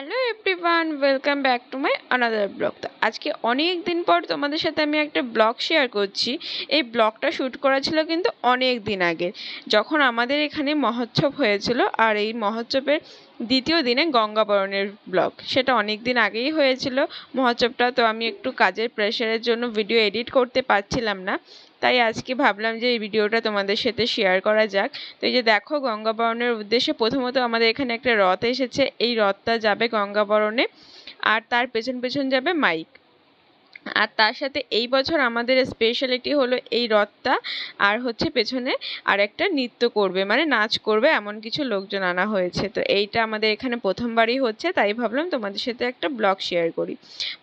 Hello everyone, welcome back to my another blog. তো আজকে অনেক দিন পর তোমাদের সাথে আমি একটা ব্লগ শেয়ার করছি। এই ব্লগটা শ্যুট করা ছিল কিন্তু অনেক দিন আগে, যখন আমাদের এখানে মহোৎসব হয়েছিল। আর এই মহোৎসবের দ্বিতীয় দিনে গঙ্গাবরণের ব্লগ, সেটা অনেক দিন আগেই হয়েছিল মহোৎসবটা। তো আমি একটু কাজের প্রেশারের জন্য ভিডিও এডিট করতে পারছিলাম না, তাই আজকে ভাবলাম যে এই ভিডিওটা তোমাদের সাথে শেয়ার করা যাক। তো এই যে দেখো, গঙ্গাবরণের উদ্দেশ্যে প্রথমত আমাদের এখানে একটা রথ এসেছে। এই রথটা যাবে গঙ্গাবরণে, আর তার পেছন পেছন যাবে মাইক। আর তার সাথে এই বছর আমাদের স্পেশালিটি হলো এই রথটা আর হচ্ছে পেছনে আর একটা নৃত্য করবে, মানে নাচ করবে, এমন কিছু লোকজন আনা হয়েছে। তো এইটা আমাদের এখানে প্রথমবারই হচ্ছে, তাই ভাবলাম তোমাদের সাথে একটা ব্লগ শেয়ার করি।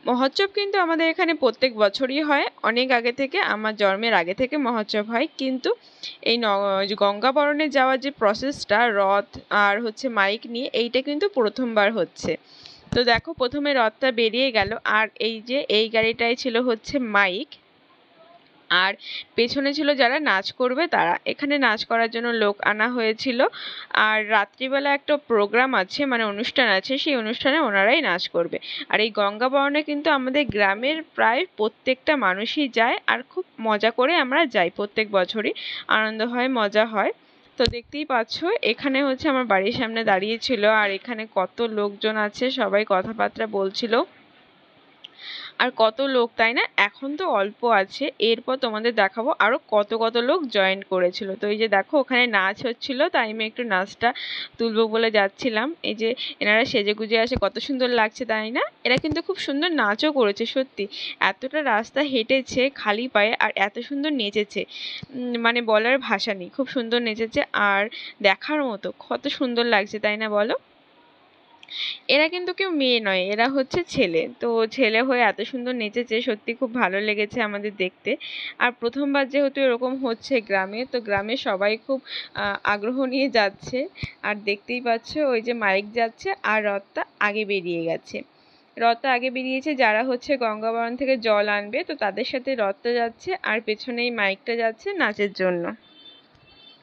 মহোৎসব কিন্তু আমাদের এখানে প্রত্যেক বছরই হয়, অনেক আগে থেকে, আমার জন্মের আগে থেকে মহোৎসব হয়। কিন্তু এই গঙ্গাবরণে যাওয়ার যে প্রসেসটা, রথ আর হচ্ছে মাইক নিয়ে, এইটা কিন্তু প্রথমবার হচ্ছে। তো দেখো, প্রথমে রথটা বেরিয়ে গেল, আর এই যে এই গাড়িটাই ছিল হচ্ছে মাইক, আর পেছনে ছিল যারা নাচ করবে তারা। এখানে নাচ করার জন্য লোক আনা হয়েছিল। আর রাত্রিবেলা একটা প্রোগ্রাম আছে, মানে অনুষ্ঠান আছে, সেই অনুষ্ঠানে ওনারাই নাচ করবে। আর এই গঙ্গাবরণে কিন্তু আমাদের গ্রামের প্রায় প্রত্যেকটা মানুষই যায়, আর খুব মজা করে আমরা যাই। প্রত্যেক বছরই আনন্দ হয়, মজা হয়। তো দেখতেই পাচ্ছ, এখানে হচ্ছে আমার বাড়ির সামনে দাঁড়িয়েছিল, আর এখানে কত লোকজন আছে, সবাই কথাবার্তা বলছিল। আর কত লোক, তাই না? এখন তো অল্প আছে, এরপর তোমাদের দেখাবো আরো কত কত লোক জয়েন করেছিল। তো এই যে দেখো, ওখানে নাচ হচ্ছিল, তাই আমি একটু নাচটা তুলবো বলে যাচ্ছিলাম। এই যে এনারা সেজে গুজে আসে, কত সুন্দর লাগছে, তাই না? এরা কিন্তু খুব সুন্দর নাচও করেছে, সত্যি। এতটা রাস্তা হেঁটেছে খালি পায়ে, আর এত সুন্দর নেচেছে, মানে বলার ভাষা নেই। খুব সুন্দর নেচেছে, আর দেখার মতো কত সুন্দর লাগছে, তাই না বলো? এরা কিন্তু কেউ মেয়ে নয়, এরা হচ্ছে ছেলে। তো ছেলে হয়ে এত সুন্দর নেচেছে, সত্যি খুব ভালো লেগেছে আমাদের দেখতে। আর প্রথমবার যেহেতু এরকম হচ্ছে গ্রামে, তো গ্রামে সবাই খুব আগ্রহ নিয়ে যাচ্ছে। আর দেখতেই পাচ্ছ, ওই যে মাইক যাচ্ছে, আর রথটা আগে বেরিয়ে গেছে। রথটা আগে বেরিয়েছে, যারা হচ্ছে গঙ্গাবরণ থেকে জল আনবে, তো তাদের সাথে রথটা যাচ্ছে, আর পেছনেই মাইকটা যাচ্ছে নাচের জন্য।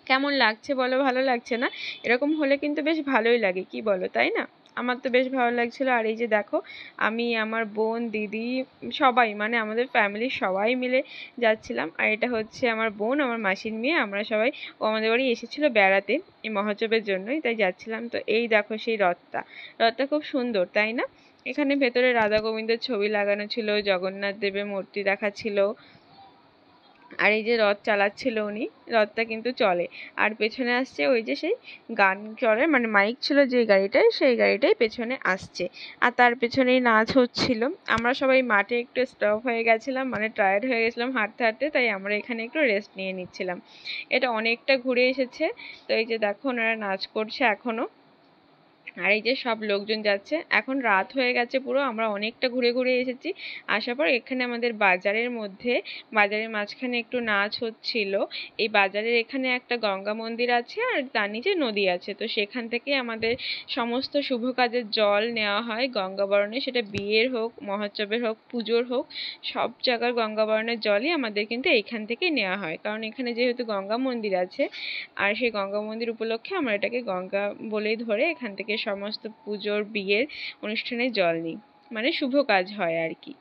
কেমন লাগছে বলো? ভালো লাগছে না? এরকম হলে কিন্তু বেশ ভালোই লাগে, কি বলো, তাই না? আমার তো বেশ ভালো লাগছিল। আর এই যে দেখো, আমি, আমার বোন, দিদি, সবাই, মানে আমাদের ফ্যামিলির সবাই মিলে যাচ্ছিলাম। আর এটা হচ্ছে আমার বোন, আমার মাসির মেয়ে। আমরা সবাই, ও আমাদের বাড়ি এসেছিল বেড়াতে এই মহোৎসবের জন্যই, তাই যাচ্ছিলাম। তো এই দেখো সেই রথটা, রথটা খুব সুন্দর, তাই না? এখানে ভেতরে রাধা গোবিন্দের ছবি লাগানো ছিল, জগন্নাথ দেবের মূর্তি দেখাচ্ছিল। আর এই যে রথ চালাচ্ছিল উনি, রথটা কিন্তু চলে। আর পেছনে আসছে ওই যে সেই গান চলে, মানে মাইক ছিল যে গাড়িটায়, সেই গাড়িটাই পেছনে আসছে। আর তার পেছনেই নাচ হচ্ছিল। আমরা সবাই মাঠে একটু স্টপ হয়ে গেছিলাম, মানে টায়ার্ড হয়ে গেছিলাম হাঁটতে হাঁটতে, তাই আমরা এখানে একটু রেস্ট নিয়ে নিচ্ছিলাম। এটা অনেকটা ঘুরে এসেছে। তো এই যে দেখো, ওনারা নাচ করছে এখনো। আর এই যে সব লোকজন যাচ্ছে, এখন রাত হয়ে গেছে পুরো, আমরা অনেকটা ঘুরে ঘুরে এসেছি। আসার পর এখানে আমাদের বাজারের মধ্যে, বাজারের মাঝখানে একটু নাচ হচ্ছিল। এই বাজারের এখানে একটা গঙ্গা মন্দির আছে, আর তার নিচে নদী আছে। তো সেখান থেকে আমাদের সমস্ত শুভ কাজের জল নেওয়া হয় গঙ্গাবরণে, সেটা বিয়ের হোক, মহোৎসবের হোক, পুজোর হোক, সব জায়গার গঙ্গাবরণের জলই আমাদের কিন্তু এইখান থেকেই নেওয়া হয়। কারণ এখানে যেহেতু গঙ্গা মন্দির আছে, আর সেই গঙ্গা মন্দির উপলক্ষে আমরা এটাকে গঙ্গা বলেই ধরে এখান থেকে সমস্ত পুজোর, বিয়ের অনুষ্ঠানে জল নিই, মানে শুভ কাজ হয় আর কি।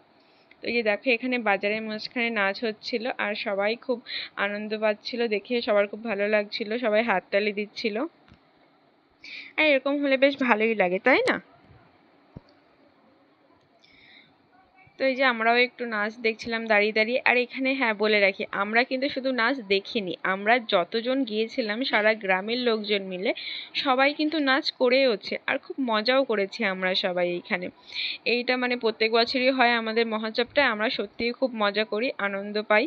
তো এই যে দেখো, এখানে বাজারের মাঝখানে নাচ হচ্ছিল, আর সবাই খুব আনন্দ পাচ্ছিল দেখে, সবার খুব ভালো লাগছিল, সবাই হাততালি দিচ্ছিল। আর এরকম হলে বেশ ভালোই লাগে, তাই না? তো এই যে আমরাও একটু নাচ দেখছিলাম দাঁড়িয়ে দাঁড়িয়ে। আর এখানে হ্যাঁ, বলে রাখি, আমরা কিন্তু শুধু নাচ দেখিনি, আমরা যতজন গিয়েছিলাম সারা গ্রামের লোকজন মিলে সবাই কিন্তু নাচ করেওছে, আর খুব মজাও করেছি আমরা সবাই এইখানে। এইটা মানে প্রত্যেক বছরই হয় আমাদের মহোৎসবটা, আমরা সত্যিই খুব মজা করি, আনন্দ পাই।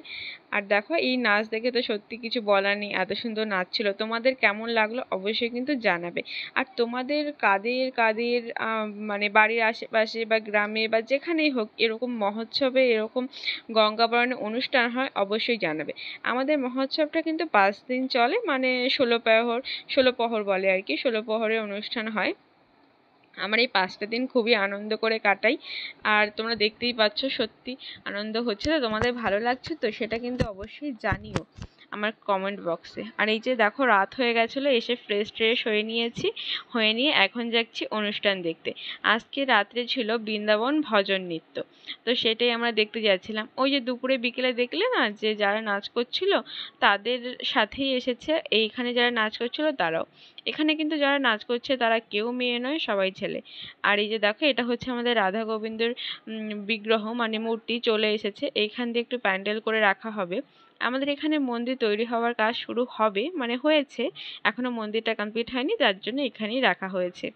আর দেখো, এই নাচ দেখে তো সত্যি কিছু বলার নেই, এত সুন্দর নাচ ছিল। তোমাদের কেমন লাগলো অবশ্যই কিন্তু জানাবে। আর তোমাদের কাদের কাদের মানে বাড়ির আশেপাশে বা গ্রামে বা যেখানেই হোক এরকম মহোৎসবে, এরকম গঙ্গাবরণে অনুষ্ঠান হয়, অবশ্যই জানাবে। আমাদের মহোৎসবটা কিন্তু 5 দিন চলে, মানে 16 প্রহর, 16 প্রহর বলে আর কি, 16 প্রহরের অনুষ্ঠান হয়। আমার এই 5টা দিন খুবই আনন্দ করে কাটাই। আর তোমরা দেখতেই পাচ্ছ, সত্যি আনন্দ হচ্ছে। তো তোমাদের ভালো লাগছে তো, সেটা কিন্তু অবশ্যই জানিও। আমার কমেন্ট বক্সে। আর এই যে দেখো রাত হয়ে গেছিলো, এসে ফ্রেশ ট্রেশ হয়ে নিয়েছি, হয়ে নিয়ে এখন যাচ্ছি অনুষ্ঠান দেখতে। আজকে রাত্রে ছিল বৃন্দাবন ভজন নৃত্য, তো সেটাই আমরা দেখতে যাচ্ছিলাম। ওই যে দুপুরে বিকেলে দেখলে না যে যারা নাচ করছিল তাদের সাথেই এসেছে এইখানে যারা নাচ করছিল তারাও। এখানে কিন্তু যারা নাচ করছে তারা কেউ মেয়ে নয়, সবাই ছেলে। আর এই যে দেখো এটা হচ্ছে আমাদের রাধা গোবিন্দর বিগ্রহ মানে মূর্তি চলে এসেছে। এইখান দিয়ে একটু প্যান্ডেল করে রাখা হবে। আমাদের এখানে মন্দির তৈরি হওয়ার কাজ শুরু হবে, মানে হয়েছে, এখনো মন্দিরটা কমপ্লিট হয়নি, যার জন্য এখানেই রাখা হয়েছে।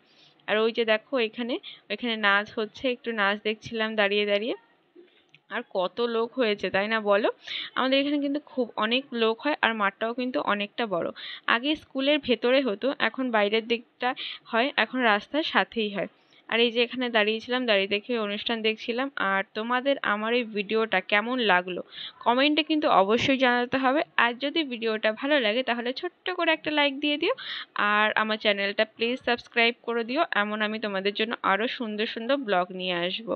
আর ওই যে দেখো এখানে নাচ হচ্ছে, একটু নাচ দেখছিলাম দাঁড়িয়ে দাঁড়িয়ে। আর কত লোক হয়েছে তাই না বলো? আমাদের এখানে কিন্তু খুব অনেক লোক হয়, আর মাঠটাও কিন্তু অনেকটা বড়। আগে স্কুলের ভেতরে হতো, এখন বাইরের দিকটা হয়, এখন রাস্তার সাথেই হয়। আর এই যে এখানে দাঁড়িয়েছিলাম, দাঁড়িয়ে দেখে অনুষ্ঠান দেখছিলাম। আর তোমাদের আমার এই ভিডিওটা কেমন লাগলো কমেন্টে কিন্তু অবশ্যই জানাতে হবে। আর যদি ভিডিওটা ভালো লাগে তাহলে ছোট্ট করে একটা লাইক দিয়ে দিও, আর আমার চ্যানেলটা প্লিজ সাবস্ক্রাইব করে দিও। এমন আমি তোমাদের জন্য আরও সুন্দর সুন্দর ব্লগ নিয়ে আসবো।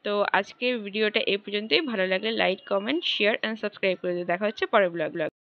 তো আজকের ভিডিওটা এই পর্যন্তই। ভালো লাগলে like, comment, share and subscribe করে দিও। দেখা হচ্ছে পরের ব্লগ।